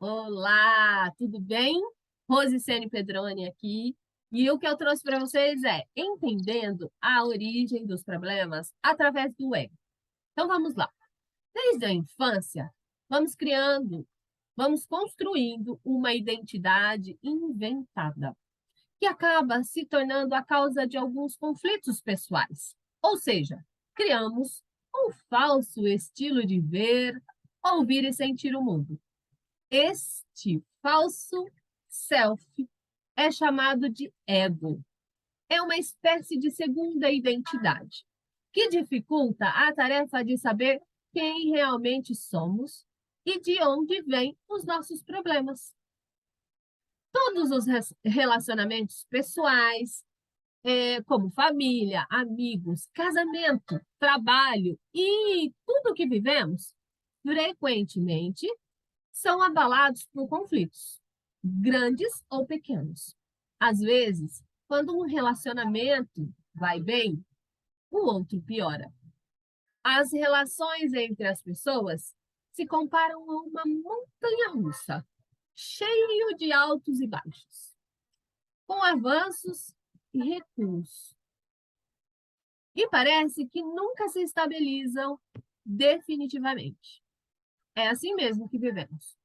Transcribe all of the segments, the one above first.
Olá, tudo bem? Rosicene Pedroni aqui. E o que eu trouxe para vocês é entendendo a origem dos problemas através do ego. Então vamos lá. Desde a infância, vamos criando, vamos construindo uma identidade inventada, que acaba se tornando a causa de alguns conflitos pessoais. Ou seja, criamos um falso estilo de ver, ouvir e sentir o mundo. Este falso self é chamado de ego. É uma espécie de segunda identidade, que dificulta a tarefa de saber quem realmente somos e de onde vêm os nossos problemas. Todos os relacionamentos pessoais, como família, amigos, casamento, trabalho e tudo que vivemos, frequentemente são abalados por conflitos, grandes ou pequenos. Às vezes, quando um relacionamento vai bem, o outro piora. As relações entre as pessoas se comparam a uma montanha russa, cheio de altos e baixos, com avanços e recuos. E parece que nunca se estabilizam definitivamente. É assim mesmo que vivemos.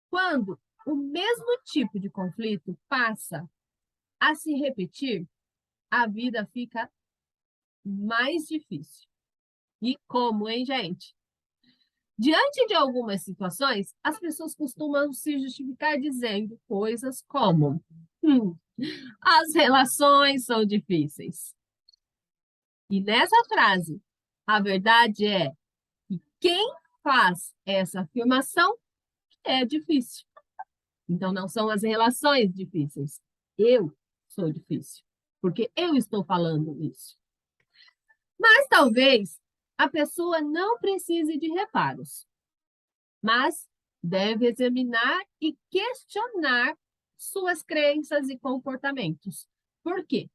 Quando o mesmo tipo de conflito passa a se repetir, a vida fica mais difícil. E como, hein, gente? Diante de algumas situações, as pessoas costumam se justificar dizendo coisas como: as relações são difíceis. E nessa frase, a verdade é que quem faz essa afirmação é difícil. Então, não são as relações difíceis. Eu sou difícil, porque eu estou falando isso. Mas talvez a pessoa não precise de reparos, mas deve examinar e questionar suas crenças e comportamentos. Por quê?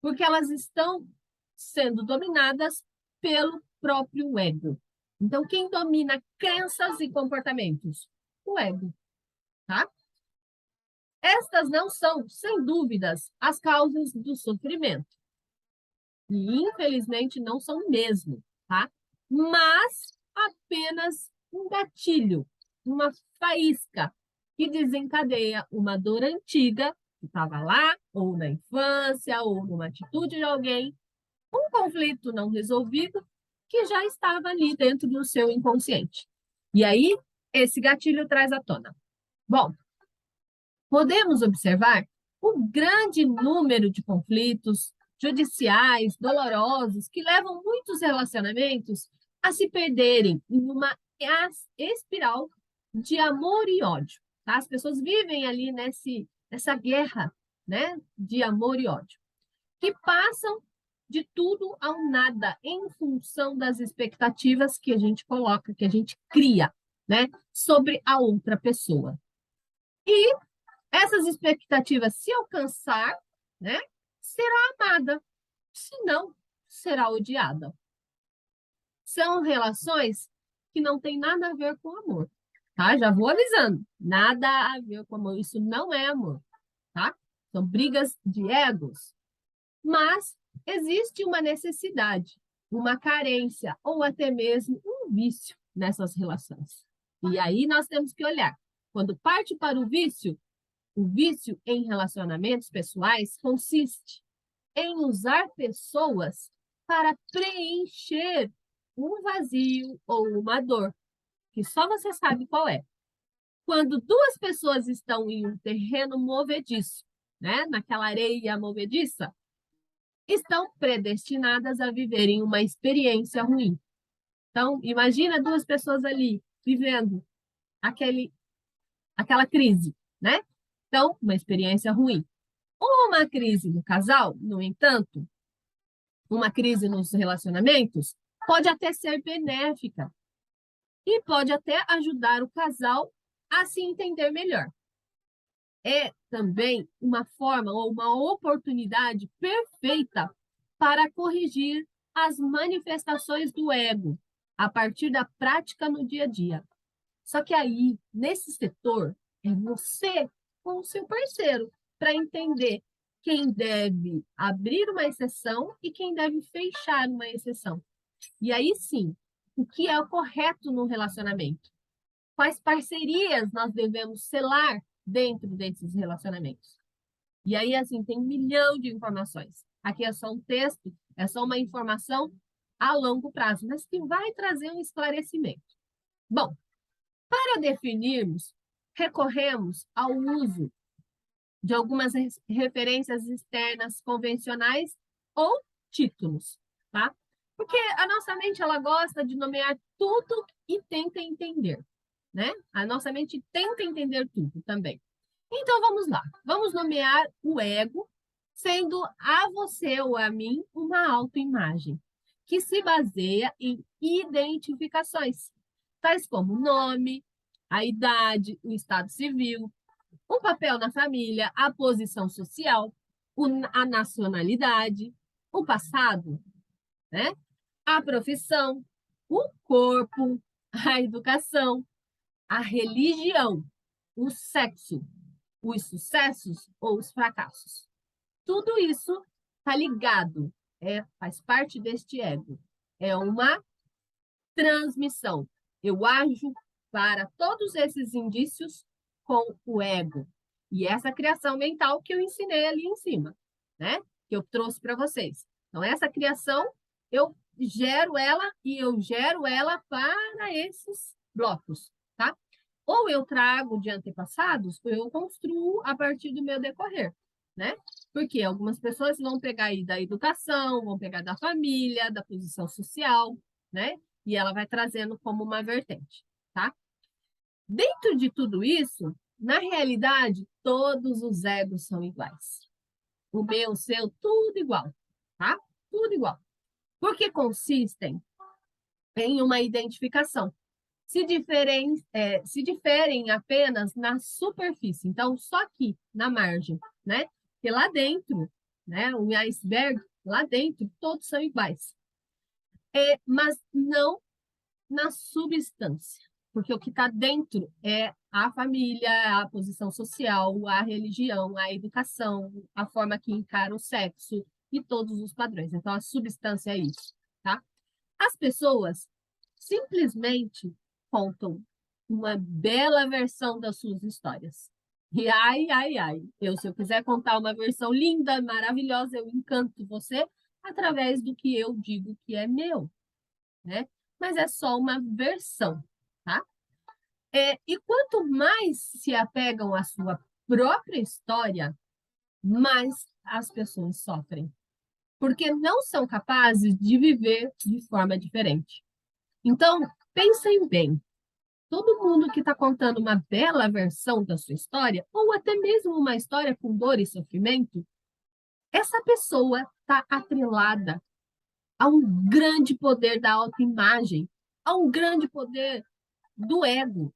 Porque elas estão sendo dominadas pelo próprio ego. Então, quem domina crenças e comportamentos? O ego, tá? Estas não são, sem dúvidas, as causas do sofrimento. E, infelizmente, não são mesmo, tá? Mas apenas um gatilho, uma faísca que desencadeia uma dor antiga que estava lá, ou na infância, ou numa atitude de alguém, um conflito não resolvido que já estava ali dentro do seu inconsciente. E aí, esse gatilho traz à tona. Bom, podemos observar o grande número de conflitos judiciais, dolorosos, que levam muitos relacionamentos a se perderem em uma espiral de amor e ódio. Tá? As pessoas vivem ali nessa guerra, né, de amor e ódio, que passam de tudo ao nada em função das expectativas que a gente coloca, que a gente cria, né, sobre a outra pessoa. E essas expectativas, se alcançar, né, será amada, se não, será odiada. São relações que não têm nada a ver com amor, tá? Já vou avisando, nada a ver com amor, isso não é amor, tá? São brigas de egos, mas existe uma necessidade, uma carência ou até mesmo um vício nessas relações. E aí nós temos que olhar. Quando parte para o vício em relacionamentos pessoais consiste em usar pessoas para preencher um vazio ou uma dor, que só você sabe qual é. Quando duas pessoas estão em um terreno movediço, né, naquela areia movediça, estão predestinadas a viverem uma experiência ruim. Então, imagina duas pessoas ali vivendo aquela crise, né? Então, uma experiência ruim. Uma crise no casal, no entanto, uma crise nos relacionamentos, pode até ser benéfica e pode até ajudar o casal a se entender melhor. É também uma forma ou uma oportunidade perfeita para corrigir as manifestações do ego a partir da prática no dia a dia. Só que aí, nesse setor, É você com o seu parceiro, para entender quem deve abrir uma exceção e quem deve fechar uma exceção. E aí sim, o que é o correto no relacionamento? Quais parcerias nós devemos selar dentro desses relacionamentos? E aí, assim, tem 1 milhão de informações. Aqui é só um texto, é só uma informação a longo prazo, mas que vai trazer um esclarecimento. Bom, para definirmos, recorremos ao uso de algumas referências externas convencionais ou títulos, tá? Porque a nossa mente, ela gosta de nomear tudo e tenta entender, né? A nossa mente tenta entender tudo também. Então, vamos lá. Vamos nomear o ego, sendo a você ou a mim uma autoimagem, que se baseia em identificações, tais como o nome, a idade, o estado civil, o papel na família, a posição social, a nacionalidade, o passado, né? A profissão, o corpo, a educação, a religião, o sexo, os sucessos ou os fracassos. Tudo isso está ligado, faz parte deste ego. É uma transmissão. Eu ajo para todos esses indícios com o ego. E essa criação mental que eu ensinei ali em cima, né? Que eu trouxe para vocês. Então, essa criação, eu gero ela e eu gero ela para esses blocos, tá? Ou eu trago de antepassados, ou eu construo a partir do meu decorrer, né? Porque algumas pessoas vão pegar aí da educação, vão pegar da família, da posição social, né? E ela vai trazendo como uma vertente, tá? Dentro de tudo isso, na realidade, todos os egos são iguais. O meu, o seu, tudo igual, tá? Tudo igual. Porque consistem em uma identificação. Se diferem apenas na superfície, então só aqui, na margem, né? Porque lá dentro, né, um iceberg, lá dentro, todos são iguais. Mas não na substância, porque o que está dentro é a família, a posição social, a religião, a educação, a forma que encara o sexo e todos os padrões. Então, a substância é isso, tá? As pessoas simplesmente contam uma bela versão das suas histórias. E ai, ai, ai, se eu quiser contar uma versão linda, maravilhosa, eu encanto você através do que eu digo que é meu, né? Mas é só uma versão, tá? E quanto mais se apegam à sua própria história, mais as pessoas sofrem, porque não são capazes de viver de forma diferente. Então, pensem bem, todo mundo que está contando uma bela versão da sua história, ou até mesmo uma história com dor e sofrimento, essa pessoa está atrelada a um grande poder da autoimagem, a um grande poder do ego,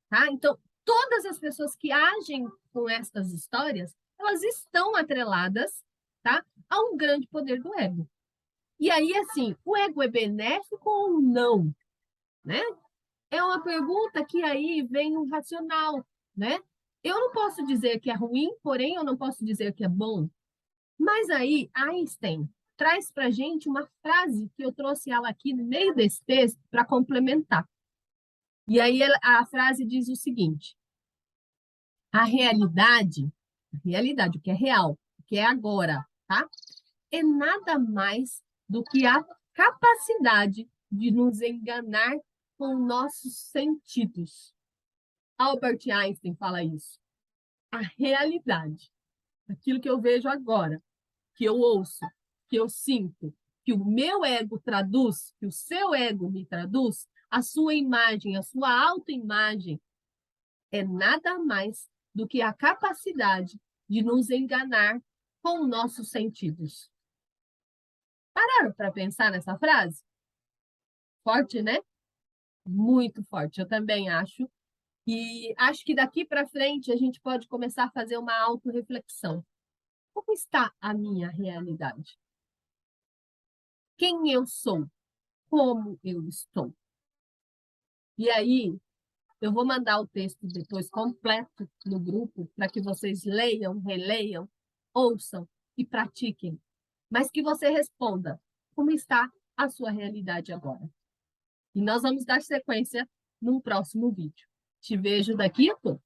tá? Então, todas as pessoas que agem com estas histórias, elas estão atreladas, tá? A um grande poder do ego. E aí, assim, o ego é benéfico ou não, né? É uma pergunta que aí vem um racional, né? Eu não posso dizer que é ruim, porém eu não posso dizer que é bom. Mas aí Einstein traz para a gente uma frase que eu trouxe ela aqui no meio desse texto para complementar. E aí a frase diz o seguinte: a realidade, o que é real, o que é agora, tá? É nada mais do que a capacidade de nos enganar com nossos sentidos. Albert Einstein fala isso. A realidade, aquilo que eu vejo agora, que eu ouço, que eu sinto, que o meu ego traduz, que o seu ego me traduz, a sua imagem, a sua autoimagem, é nada mais do que a capacidade de nos enganar com nossos sentidos. Pararam para pensar nessa frase? Forte, né? Muito forte, eu também acho. E acho que daqui para frente a gente pode começar a fazer uma autorreflexão. Como está a minha realidade? Quem eu sou? Como eu estou? E aí, Eu vou mandar o texto depois completo no grupo para que vocês leiam, releiam, ouçam e pratiquem. Mas que você responda como está a sua realidade agora. E nós vamos dar sequência num próximo vídeo. Te vejo daqui a pouco.